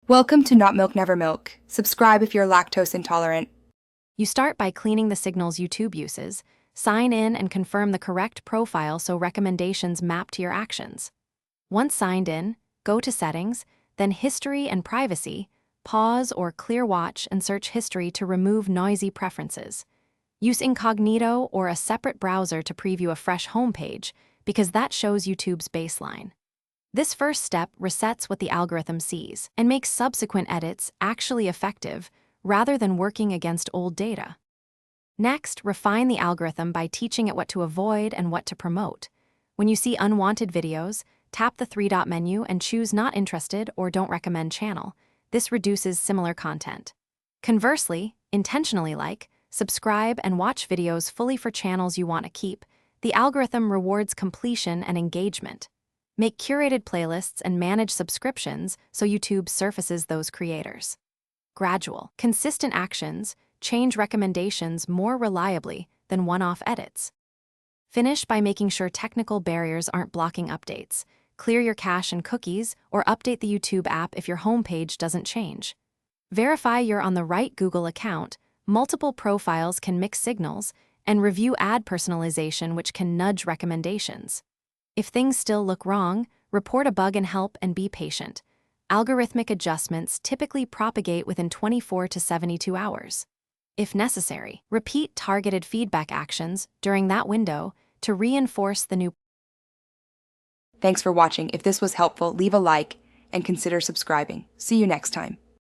Welcome to Not Milk Never Milk. Subscribe if you're lactose intolerant. You start by cleaning the signals YouTube uses, sign in and confirm the correct profile so recommendations map to your actions. Once signed in, go to Settings, then History and Privacy, pause or clear watch and search history to remove noisy preferences. Use incognito or a separate browser to preview a fresh homepage because that shows YouTube's baseline. This first step resets what the algorithm sees and makes subsequent edits actually effective rather than working against old data. Next, refine the algorithm by teaching it what to avoid and what to promote. When you see unwanted videos, tap the three-dot menu and choose Not Interested or Don't Recommend Channel. This reduces similar content. Conversely, intentionally subscribe and watch videos fully for channels you want to keep. The algorithm rewards completion and engagement. Make curated playlists and manage subscriptions so YouTube surfaces those creators. Gradual, consistent actions change recommendations more reliably than one-off edits. Finish by making sure technical barriers aren't blocking updates. Clear your cache and cookies or update the YouTube app if your homepage doesn't change. Verify you're on the right Google account. Multiple profiles can mix signals, and review ad personalization, which can nudge recommendations. If things still look wrong, report a bug and help and be patient. Algorithmic adjustments typically propagate within 24 to 72 hours. If necessary, repeat targeted feedback actions during that window to reinforce the new. Thanks for watching. If this was helpful, leave a like and consider subscribing. See you next time.